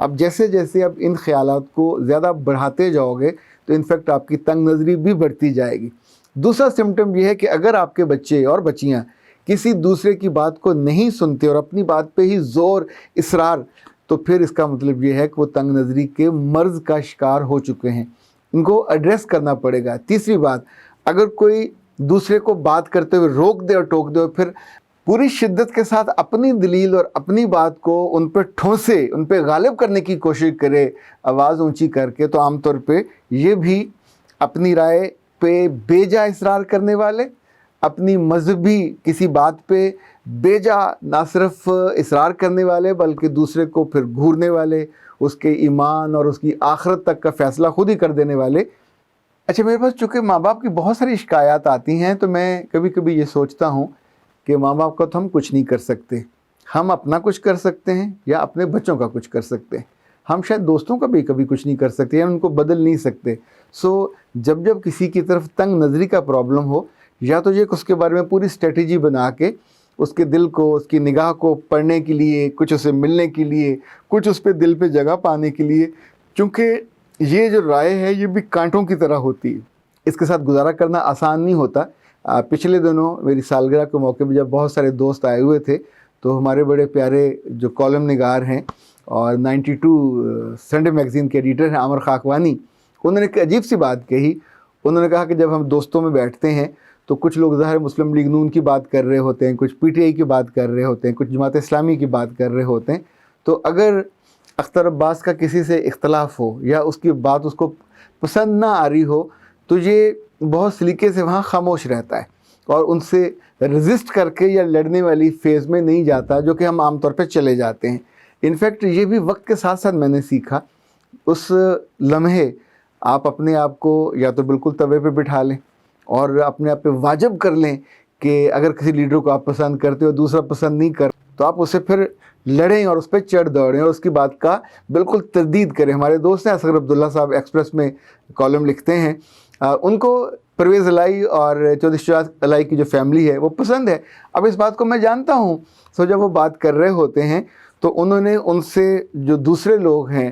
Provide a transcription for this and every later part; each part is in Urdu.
اب جیسے جیسے اب ان خیالات کو زیادہ بڑھاتے جاؤ گے تو انفیکٹ آپ کی تنگ نظری بھی بڑھتی جائے گی۔ دوسرا سمٹم یہ ہے کہ اگر آپ کے بچے اور بچیاں کسی دوسرے کی بات کو نہیں سنتے اور اپنی بات پہ ہی زور اصرار، تو پھر اس کا مطلب یہ ہے کہ وہ تنگ نظری کے مرض کا شکار ہو چکے ہیں، ان کو ایڈریس کرنا پڑے گا۔ تیسری بات، اگر کوئی دوسرے کو بات کرتے ہوئے روک دے اور ٹوک دے اور پھر پوری شدت کے ساتھ اپنی دلیل اور اپنی بات کو ان پہ ٹھونسے، ان پہ غالب کرنے کی کوشش کرے آواز اونچی کر کے، تو عام طور پہ یہ بھی اپنی رائے پہ بے جا اصرار کرنے والے، اپنی مذہبی کسی بات پہ بے جا نہ صرف اصرار کرنے والے بلکہ دوسرے کو پھر گھورنے والے، اس کے ایمان اور اس کی آخرت تک کا فیصلہ خود ہی کر دینے والے۔ اچھا، میرے پاس چونکہ ماں باپ کی بہت ساری شکایات آتی ہیں تو میں کبھی کبھی یہ سوچتا ہوں کہ ماں باپ کا تو ہم کچھ نہیں کر سکتے، ہم اپنا کچھ کر سکتے ہیں یا اپنے بچوں کا کچھ کر سکتے ہیں، ہم شاید دوستوں کا بھی کبھی کچھ نہیں کر سکتے یا ان کو بدل نہیں سکتے۔ جب کسی کی طرف تنگ نظری کا پرابلم ہو، یا تو یہ اس کے بارے میں پوری اسٹریٹجی بنا کے اس کے دل کو، اس کی نگاہ کو پڑھنے کے لیے، کچھ اسے ملنے کے لیے، کچھ اس پہ دل پہ جگہ پانے کے لیے، چونکہ یہ جو رائے ہے یہ بھی کانٹوں کی طرح ہوتی ہے، اس کے ساتھ گزارا کرنا آسان نہیں ہوتا۔ پچھلے دنوں میری سالگرہ کے موقع پہ جب بہت سارے دوست آئے ہوئے تھے تو ہمارے بڑے پیارے جو کالم نگار ہیں اور 92 سنڈے میگزین کے ایڈیٹر ہیں عامر خاکوانی، انہوں نے ایک عجیب سی بات کہی۔ انہوں نے کہا کہ جب ہم دوستوں میں بیٹھتے ہیں تو کچھ لوگ ظاہر مسلم لیگ نون کی بات کر رہے ہوتے ہیں، کچھ پی ٹی آئی کی بات کر رہے ہوتے ہیں، کچھ جماعت اسلامی کی بات کر رہے ہوتے ہیں، تو اگر اختر عباس کا کسی سے اختلاف ہو یا اس کی بات اس کو پسند نہ آ رہی ہو تو یہ بہت سلیقے سے وہاں خاموش رہتا ہے اور ان سے رزسٹ کر کے یا لڑنے والی فیز میں نہیں جاتا، جو کہ ہم عام طور پہ چلے جاتے ہیں۔ انفیکٹ یہ بھی وقت کے ساتھ ساتھ میں نے سیکھا، اس لمحے آپ اپنے آپ کو یا تو بالکل توے پہ بٹھا لیں اور اپنے آپ پہ واجب کر لیں کہ اگر کسی لیڈر کو آپ پسند کرتے ہو دوسرا پسند نہیں کر تو آپ اسے پھر لڑیں اور اس پہ چڑھ دوڑیں اور اس کی بات کا بالکل تردید کریں۔ ہمارے دوست ہیں اصغر عبداللہ صاحب، ایکسپریس میں کالم لکھتے ہیں، ان کو پرویز الہی اور چودھری شجاعت الہی کی جو فیملی ہے وہ پسند ہے۔ اب اس بات کو میں جانتا ہوں، جب وہ بات کر رہے ہوتے ہیں تو انہوں نے ان سے جو دوسرے لوگ ہیں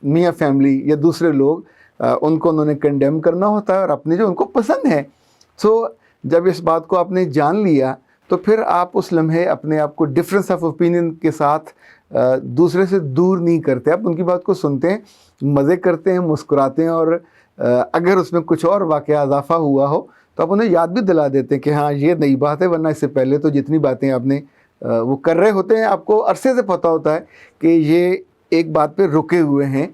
میاں فیملی یا دوسرے لوگ، ان کو انہوں نے کنڈیم کرنا ہوتا ہے اور اپنے جو ان کو پسند ہے۔ جب اس بات کو آپ نے جان لیا تو پھر آپ اس لمحے اپنے آپ کو ڈفرینس آف اوپینین کے ساتھ دوسرے سے دور نہیں کرتے، آپ ان کی بات کو سنتے ہیں، مزے کرتے ہیں، مسکراتے ہیں، اور اگر اس میں کچھ اور واقعہ اضافہ ہوا ہو تو آپ انہیں یاد بھی دلا دیتے ہیں کہ ہاں یہ نئی بات ہے، ورنہ اس سے پہلے تو جتنی باتیں آپ نے وہ کر رہے ہوتے ہیں آپ کو عرصے سے پتہ ہوتا ہے کہ یہ ایک بات پہ رکے ہوئے ہیں۔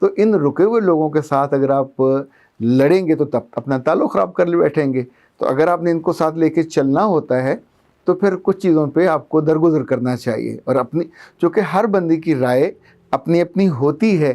تو ان رکے ہوئے لوگوں کے ساتھ اگر آپ لڑیں گے تو تب اپنا تعلق خراب کر لے بیٹھیں گے۔ تو اگر آپ نے ان کو ساتھ لے کے چلنا ہوتا ہے تو پھر کچھ چیزوں پہ آپ کو درگزر کرنا چاہیے، اور چونکہ ہر بندے کی رائے اپنی اپنی ہوتی ہے،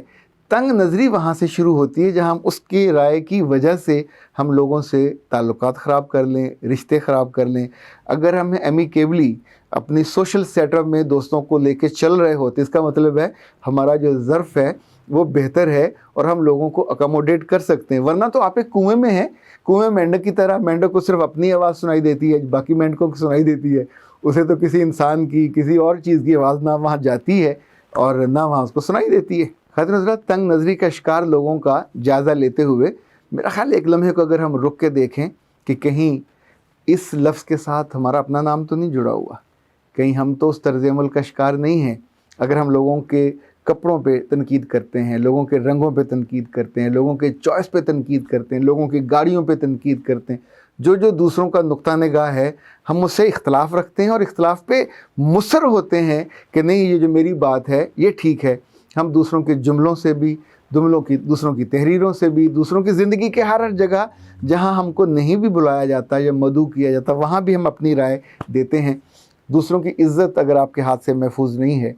تنگ نظری وہاں سے شروع ہوتی ہے جہاں ہم اس کی رائے کی وجہ سے ہم لوگوں سے تعلقات خراب کر لیں، رشتے خراب کر لیں۔ اگر ہم امیکیبلی اپنی سوشل سیٹ اپ میں دوستوں کو لے کے چل رہے ہوتے، اس کا مطلب ہے ہمارا جو ظرف ہے وہ بہتر ہے اور ہم لوگوں کو اکاموڈیٹ کر سکتے ہیں، ورنہ تو آپ ایک کنویں میں ہیں، کنویں مینڈک کی طرح، مینڈک کو صرف اپنی آواز سنائی دیتی ہے، باقی مینڈکوں کو سنائی دیتی ہے، اسے تو کسی انسان کی کسی اور چیز کی آواز نہ وہاں جاتی ہے اور نہ وہاں اس کو سنائی دیتی ہے۔ خاطر حضرات، تنگ نظری کا شکار لوگوں کا جائزہ لیتے ہوئے میرا خیال ایک لمحے کو اگر ہم رک کے دیکھیں کہ کہیں اس لفظ کے ساتھ ہمارا اپنا نام تو نہیں جڑا ہوا، کہیں ہم تو اس طرز عمل کا شکار نہیں ہیں۔ اگر ہم لوگوں کے کپڑوں پہ تنقید کرتے ہیں، لوگوں کے رنگوں پہ تنقید کرتے ہیں، لوگوں کے چوائس پہ تنقید کرتے ہیں، لوگوں کی گاڑیوں پہ تنقید کرتے ہیں، جو دوسروں کا نقطہ نگاہ ہے ہم اس سے اختلاف رکھتے ہیں اور اختلاف پہ مصر ہوتے ہیں کہ نہیں یہ جو میری بات ہے یہ ٹھیک ہے، ہم دوسروں کے جملوں سے بھی، دوسروں کی تحریروں سے بھی، دوسروں کی زندگی کے ہر جگہ جہاں ہم کو نہیں بھی بلایا جاتا یا مدعو کیا جاتا وہاں بھی ہم اپنی رائے دیتے ہیں۔ دوسروں کی عزت اگر آپ کے ہاتھ سے محفوظ نہیں ہے،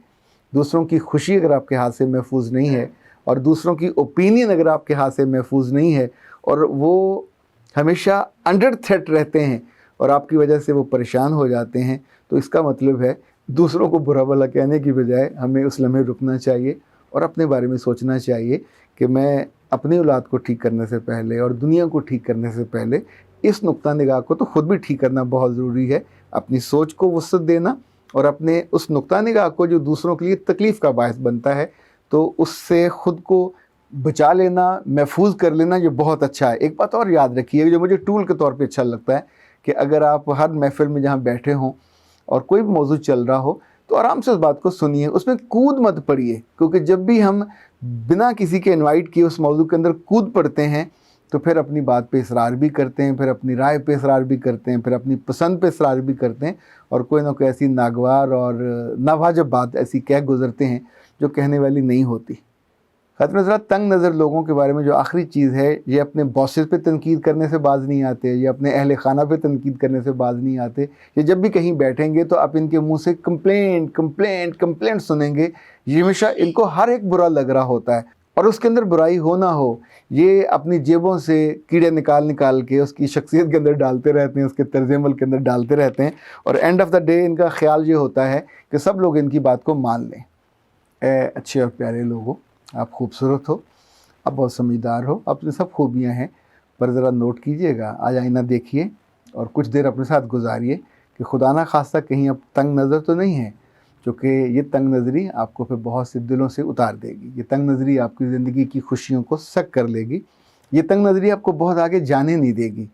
دوسروں کی خوشی اگر آپ کے ہاتھ سے محفوظ نہیں ہے، اور دوسروں کی اوپینین اگر آپ کے ہاتھ سے محفوظ نہیں ہے اور وہ ہمیشہ انڈر تھریٹ رہتے ہیں اور آپ کی وجہ سے وہ پریشان ہو جاتے ہیں، تو اس کا مطلب ہے دوسروں کو برا بھلا کہنے کی بجائے ہمیں اس لمحے رکنا چاہیے اور اپنے بارے میں سوچنا چاہیے کہ میں اپنی اولاد کو ٹھیک کرنے سے پہلے اور دنیا کو ٹھیک کرنے سے پہلے اس نقطہ نگاہ کو تو خود بھی ٹھیک کرنا بہت ضروری ہے، اپنی سوچ کو وسعت دینا اور اپنے اس نقطہ نگاہ کو جو دوسروں کے لیے تکلیف کا باعث بنتا ہے تو اس سے خود کو بچا لینا، محفوظ کر لینا، یہ بہت اچھا ہے۔ ایک بات اور یاد رکھیے جو مجھے ٹول کے طور پہ اچھا لگتا ہے کہ اگر آپ ہر محفل میں جہاں بیٹھے ہوں اور کوئی بھی موضوع چل رہا ہو تو آرام سے اس بات کو سنیے، اس میں کود مت پڑیے، کیونکہ جب بھی ہم بنا کسی کے انوائٹ کیے اس موضوع کے اندر کود پڑتے ہیں تو پھر اپنی بات پہ اصرار بھی کرتے ہیں، پھر اپنی رائے پہ اصرار بھی کرتے ہیں، پھر اپنی پسند پہ اصرار بھی کرتے ہیں، اور کوئی نہ کوئی ایسی ناگوار اور ناواجب بات ایسی کہہ گزرتے ہیں جو کہنے والی نہیں ہوتی۔ خاتون حضرات، تنگ نظر لوگوں کے بارے میں جو آخری چیز ہے، یہ اپنے باسز پہ تنقید کرنے سے باز نہیں آتے، یہ اپنے اہل خانہ پہ تنقید کرنے سے باز نہیں آتے، یہ جب بھی کہیں بیٹھیں گے تو آپ ان کے منہ سے کمپلینٹ سنیں گے۔ یہ ہمیشہ ان کو ہر ایک برا لگ رہا ہوتا ہے، اور اس کے اندر برائی ہو نہ ہو یہ اپنی جیبوں سے کیڑے نکال کے اس کی شخصیت کے اندر ڈالتے رہتے ہیں، اس کے طرز عمل کے اندر ڈالتے رہتے ہیں، اور اینڈ آف دا ڈے ان کا خیال یہ ہوتا ہے کہ سب لوگ ان کی بات کو مان لیں۔ اے اچھے اور پیارے لوگوں، آپ خوبصورت ہو، آپ بہت سمجھدار ہو، اپنے سب خوبیاں ہیں، پر ذرا نوٹ کیجئے گا، آج آئینہ دیکھیے اور کچھ دیر اپنے ساتھ گزاریے کہ خدا نہ خواستہ کہیں اب تنگ نظر تو نہیں ہے، کیونکہ یہ تنگ نظری آپ کو پھر بہت سے دلوں سے اتار دے گی، یہ تنگ نظری آپ کی زندگی کی خوشیوں کو سک کر لے گی، یہ تنگ نظری آپ کو بہت آگے جانے نہیں دے گی۔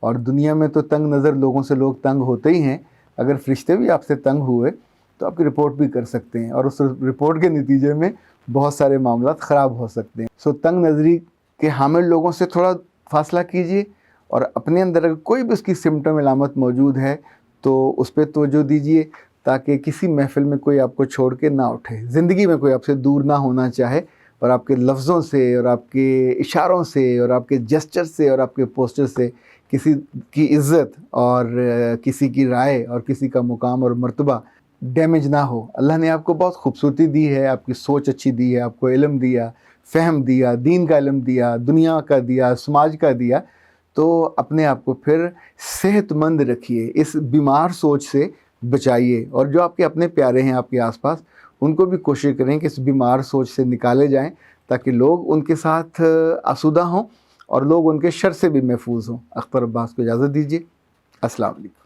اور دنیا میں تو تنگ نظر لوگوں سے لوگ تنگ ہوتے ہی ہیں، اگر فرشتے بھی آپ سے تنگ ہوئے تو آپ کی رپورٹ بھی کر سکتے ہیں، اور اس رپورٹ کے نتیجے میں بہت سارے معاملات خراب ہو سکتے ہیں۔ سو تنگ نظری کے حامل لوگوں سے تھوڑا فاصلہ کیجیے، اور اپنے اندر اگر کوئی بھی اس کی سمٹم علامت موجود ہے تو اس پہ توجہ دیجیے، تاکہ کسی محفل میں کوئی آپ کو چھوڑ کے نہ اٹھے، زندگی میں کوئی آپ سے دور نہ ہونا چاہے، اور آپ کے لفظوں سے اور آپ کے اشاروں سے اور آپ کے جسچر سے اور آپ کے پوسچر سے کسی کی عزت اور کسی کی رائے اور کسی کا مقام اور مرتبہ ڈیمیج نہ ہو۔ اللہ نے آپ کو بہت خوبصورتی دی ہے، آپ کی سوچ اچھی دی ہے، آپ کو علم دیا، فہم دیا، دین کا علم دیا، دنیا کا دیا، سماج کا دیا، تو اپنے آپ کو پھر صحت مند رکھیے، اس بیمار سوچ سے بچائیے، اور جو آپ کے اپنے پیارے ہیں آپ کے آس پاس ان کو بھی کوشش کریں کہ اس بیمار سوچ سے نکالے جائیں، تاکہ لوگ ان کے ساتھ آسودہ ہوں اور لوگ ان کے شر سے بھی محفوظ ہوں۔ اختر عباس کو اجازت دیجیے، السلام علیکم۔